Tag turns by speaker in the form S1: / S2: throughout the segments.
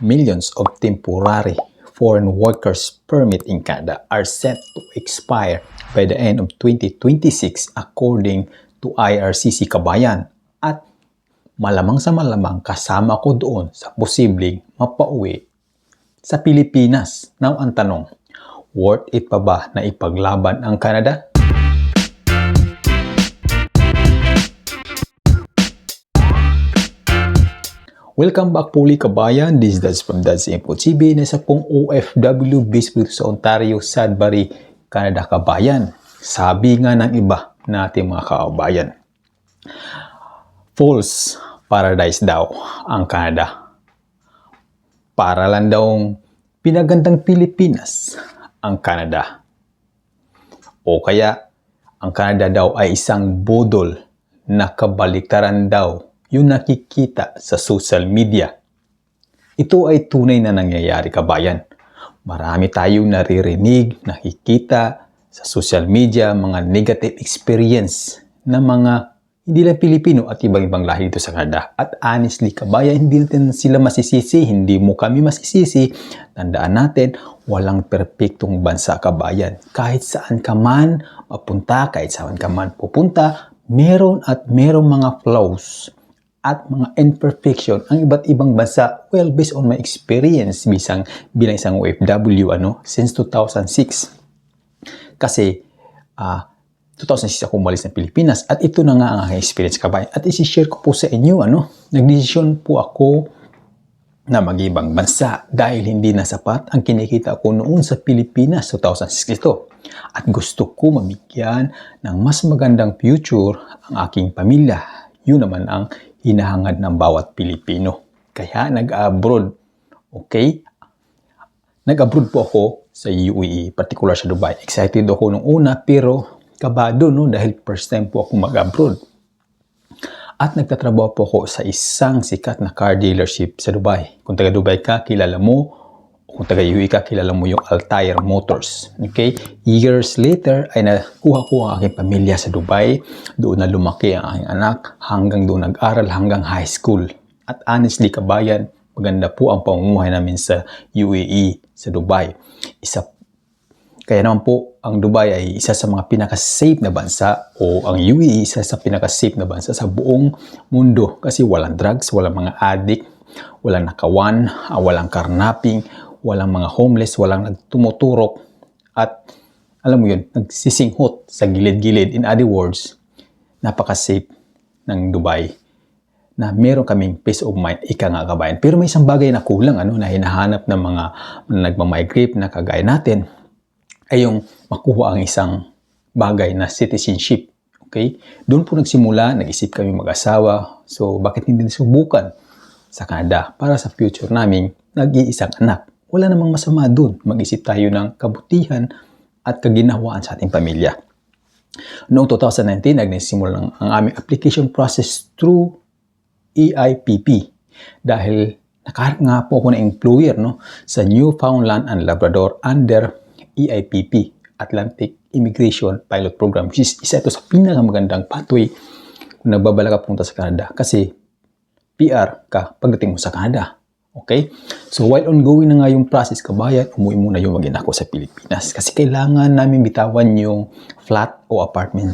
S1: Millions of temporary foreign workers permit in Canada are set to expire by the end of 2026 according to IRCC Kabayan, at malamang sa malamang kasama ko doon sa posibleng mapauwi sa Pilipinas. Now ang tanong, worth it pa ba na ipaglaban ang Canada? Welcome back puli kabayan, this is Dads from Dads Info TV na isa pong OFW based dito sa Ontario, Sudbury, Canada kabayan. Sabi nga ng iba nating mga kabayan, false paradise daw ang Canada. Para lang daw pinagandang Pilipinas ang Canada. O kaya ang Canada daw ay isang budol na kabaliktaran daw yung nakikita sa social media. Ito ay tunay na nangyayari kabayan. Marami tayong naririnig, nakikita sa social media, mga negative experience na mga hindi lang Pilipino at ibang-ibang lahi dito sa Canada. At honestly kabayan, hindi natin sila masisisi, hindi mo kami masisisi. Tandaan natin, walang perpektong bansa kabayan. Kahit saan ka man mapunta, kahit saan ka man pupunta, meron mga flaws at mga imperfection ang iba't ibang bansa. Well, based on my experience bilang isang OFW since 2006. Kasi 2006 ako umalis ng Pilipinas at ito na nga ang aking experience kabayan. At isi-share ko po sa inyo, nagdesisyon po ako na mag-ibang bansa dahil hindi na sapat ang kinikita ko noon sa Pilipinas 2006 ito. At gusto ko mabigyan ng mas magandang future ang aking pamilya. Yun naman ang hinahangad ng bawat Pilipino. Kaya nag-abroad. Okay? Nag-abroad po ako sa UAE, particular sa Dubai. Excited ako nung una pero kabado dahil first time po ako mag-abroad. At nagtatrabaho po ako sa isang sikat na car dealership sa Dubai. Kung taga Dubai ka, kilala mo. Kung taga UAE ka, kilala mo yung Altair Motors. Okay? Years later ay nakuha ko ang aking pamilya sa Dubai. Doon na lumaki ang aking anak hanggang doon nag-aral hanggang high school. At honestly kabayan, maganda po ang pamumuhay namin sa UAE, sa Dubai. Kaya naman po, ang Dubai ay isa sa mga pinaka-safe na bansa o ang UAE isa sa pinaka-safe na bansa sa buong mundo. Kasi walang drugs, walang mga addict, walang nakawan, walang karnaping, walang mga homeless, walang nagtumuturok, at alam mo yun, nagsisinghot sa gilid-gilid. In other words, napaka-safe ng Dubai na meron kaming peace of mind, ika nga kabayan. Pero may isang bagay na kulang, na hinahanap ng mga nagmamigrate na kagaya natin, ay yung makuha ang isang bagay na citizenship. Okay? Doon po nagsimula, nag-isip kami mag-asawa. So, bakit hindi subukan sa Canada para sa future namin nag-iisang anak? Wala namang masama doon. Mag-isip tayo ng kabutihan at kaginhawaan sa ating pamilya. Noong 2019, nagsimula ang aming application process through EIPP. Dahil nakaharap nga po ako na employer sa Newfoundland and Labrador under EIPP, Atlantic Immigration Pilot Program, which is isa ito sa pinakamagandang pathway kung nagbabala ka punta sa Canada. Kasi PR ka pagdating mo sa Canada. Okay? So, while ongoing na nga yung process kabayan, umuwi muna yung mag-ina ko sa Pilipinas. Kasi kailangan namin bitawan yung flat o apartment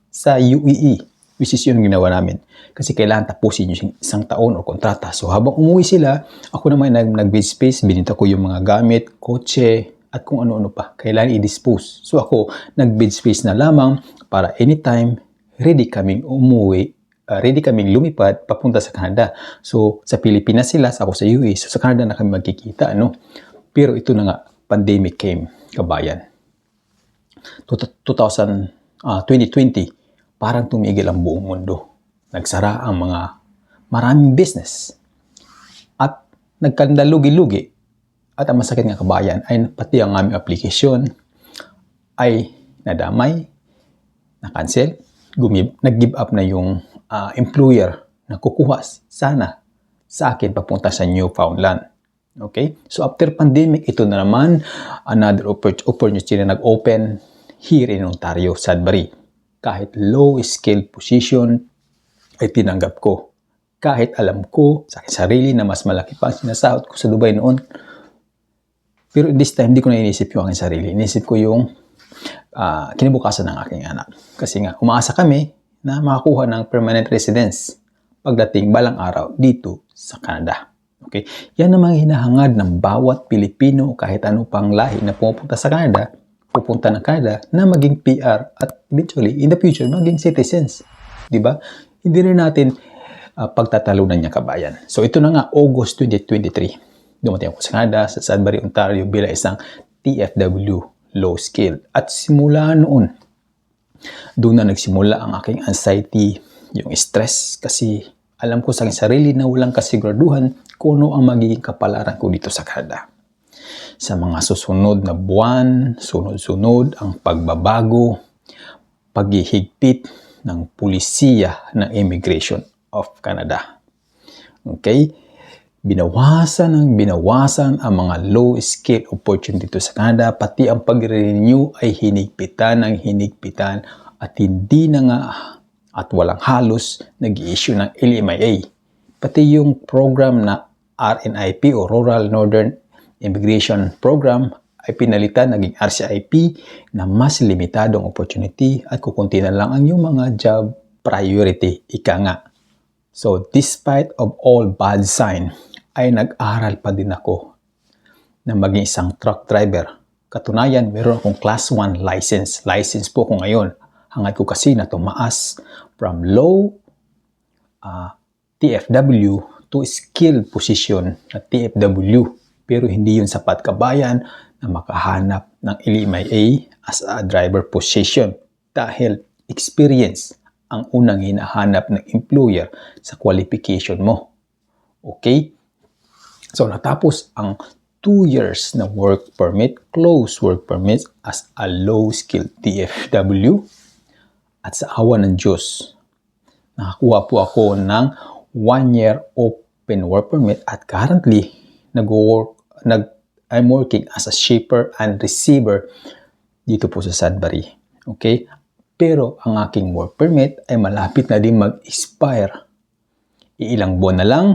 S1: sa UAE, which is yung ginawa namin. Kasi kailangan tapusin yung isang taon o kontrata. So, habang umuwi sila, ako naman nag-bed space, binita ko yung mga gamit, kotse, at kung ano-ano pa. Kailangan i-dispose. So, ako, nag-bed space na lamang para anytime, ready kaming umuwi, ready kaming lumipad papunta sa Canada. So, sa Pilipinas sila, ako sa UAE. So, sa Canada na kami magkikita, Pero ito na nga, pandemic came, kabayan. 2020, parang tumigil ang buong mundo. Nagsara ang maraming business. At nagkandalugi-lugi. At ang masakit nga kabayan, ay pati ang aming application ay nadamay, na-cancel, nag-give up na yung employer na kukuha sana sa akin papunta sa Newfoundland. Okay? So after pandemic, ito na naman another opportunity na nag-open here in Ontario, Sudbury. Kahit low skill position ay tinanggap ko. Kahit alam ko sa aking sarili na mas malaki pa ang sinasahod ko sa Dubai noon. Pero this time, hindi ko na inisip yung aking sarili. Inisip ko yung kinabukasan ng aking anak. Kasi nga, umaasa kami na makakuha ng permanent residence pagdating balang araw dito sa Canada. Okay? Yan ang mga hinahangad ng bawat Pilipino kahit ano pang lahi na pupunta sa Canada, pupunta ng Canada na maging PR at eventually, in the future, maging citizens. Diba? Hindi rin natin pagtatalunan niya kabayan. So ito na nga, August 2023. Dumating ako sa Canada, sa Sudbury, Ontario bilang isang TFW, low skill. At simula noon, doon na nagsimula ang aking anxiety, yung stress, kasi alam ko sa aking sarili na walang kasiguraduhan kung ano ang magiging kapalaran ko dito sa Canada. Sa mga susunod na buwan, sunod-sunod ang pagbabago, paghihigpit ng pulisiya ng Immigration of Canada. Okay? Binawasan ang mga low-skill opportunity dito sa Canada, pati ang pag-renew ay hinigpitan at hindi na nga at walang halos nag-i-issue ng LMIA. Pati yung program na RNIP o Rural Northern Immigration Program ay pinalitan, naging RCIP na mas limitadong opportunity at kukunti na lang ang yung mga job priority, ika nga. So, despite of all bad sign, ay nag-aral pa din ako na maging isang truck driver. Katunayan, meron akong Class 1 license. License po ko ngayon. Hangad ko kasi na tumaas from low TFW to skilled position na TFW. Pero hindi yun sapat kabayan na makahanap ng LMIA as a driver position dahil experience ang unang hinahanap ng employer sa qualification mo. Okay? So, natapos ang 2 years na work permit, close work permit as a low-skilled TFW. At sa awa ng Diyos, nakakuha po ako ng 1 year open work permit at currently, I'm working as a shipper and receiver dito po sa Sudbury. Okay? Pero ang aking work permit ay malapit na din mag-expire. Ilang buwan na lang,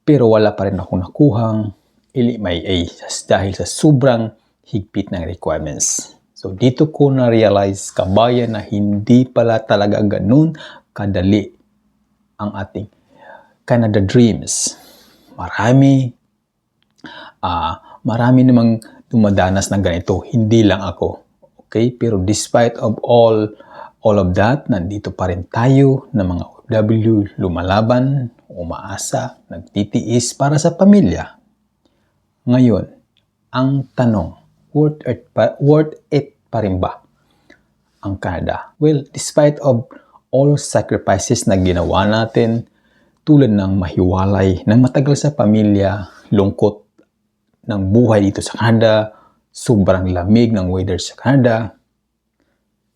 S1: pero wala pa rin ako nakuhang LMIA dahil sa sobrang higpit ng requirements. So dito ko na-realize, kabayan, na hindi pala talaga ganun kadali ang ating Canada dreams. Marami namang dumadanas ng ganito, hindi lang ako. Okay? Pero despite of all of that, nandito pa rin tayo na mga OFW, lumalaban, umaasa, nagtitiis para sa pamilya. Ngayon, ang tanong, worth it pa rin ba ang Canada? Well, despite of all sacrifices na ginawa natin, tulad ng mahiwalay ng matagal sa pamilya, lungkot ng buhay dito sa Canada, sobrang lamig ng weather sa Canada.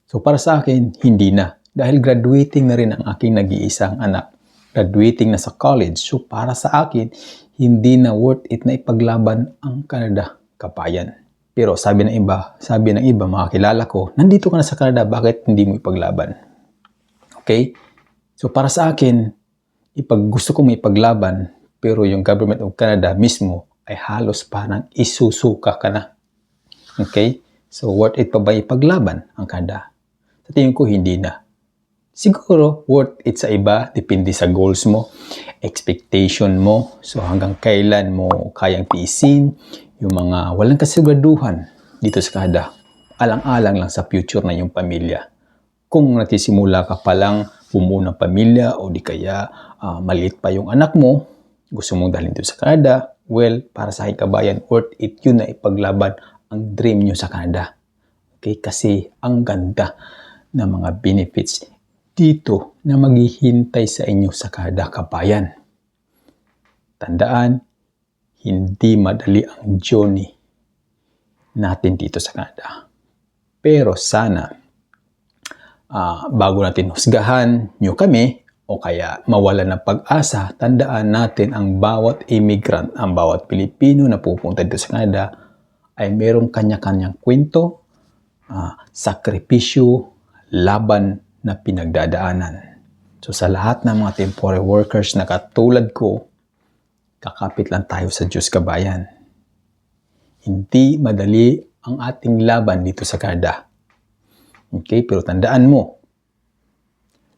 S1: So para sa akin, hindi na. Dahil graduating na rin ang aking nag-iisang anak. Graduating na sa college. So para sa akin, hindi na worth it na ipaglaban ang Canada, kabayan. Pero sabi ng iba, mga kilala ko, nandito ka na sa Canada, bakit hindi mo ipaglaban? Okay? So para sa akin, gusto kong ipaglaban, pero yung government of Canada mismo ay halos parang isusuka ka na. Okay? So worth it pa ba ipaglaban ang Canada? Sa tingin ko, hindi na. Siguro, worth it sa iba, depende sa goals mo, expectation mo, so hanggang kailan mo kayang tiisin yung mga walang kasiguraduhan dito sa Canada. Alang-alang lang sa future na yung pamilya. Kung nagsisimula ka pa lang bumuo ng pamilya o di kaya maliit pa yung anak mo, gusto mong dalhin dito sa Canada, well, para sa aking kabayan, worth it yun na ipaglaban ang dream nyo sa Canada. Okay? Kasi ang ganda ng mga benefits dito na maghihintay sa inyo sa Canada, kabayan. Tandaan, hindi madali ang journey natin dito sa Canada. Pero sana, bago natin husgahan nyo kami o kaya mawalan ng pag-asa, tandaan natin ang bawat immigrant, ang bawat Pilipino na pupunta dito sa Canada ay merong kanya-kanyang kwento, sakripisyo, laban na pinagdadaanan. So sa lahat ng mga temporary workers na katulad ko, kakapit lang tayo sa Diyos, kabayan. Hindi madali ang ating laban dito sa Canada. Okay, pero tandaan mo,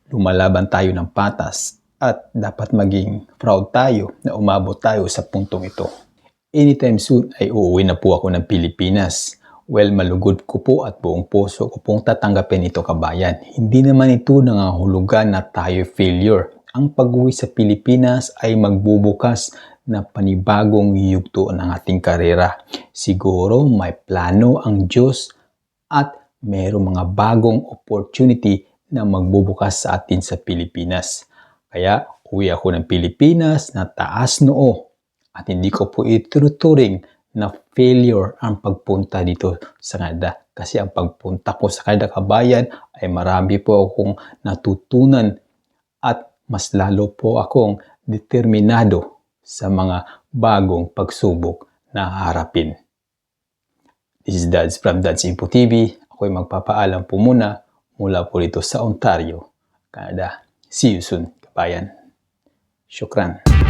S1: lumalaban tayo ng patas at dapat maging proud tayo na umabot tayo sa puntong ito. Anytime soon ay uuwi na po ako ng Pilipinas. Well, malugod ko po at buong puso ko pong tatanggapin ito, kabayan. Hindi naman ito nangahulugan na tayo failure. Ang pag-uwi sa Pilipinas ay magbubukas na panibagong yugto ng ating karera. Siguro may plano ang Diyos at mayroong mga bagong opportunity na magbubukas sa atin sa Pilipinas. Kaya uwi ako ng Pilipinas na taas noo at hindi ko po ituturing na failure ang pagpunta dito sa Canada. Kasi ang pagpunta ko sa Canada, kabayan, ay marami po akong natutunan at mas lalo po akong determinado sa mga bagong pagsubok na harapin. This is Dads from Dads Info TV. Ako'y magpapaalam po muna mula po dito sa Ontario, Canada. See you soon, kabayan. Shukran.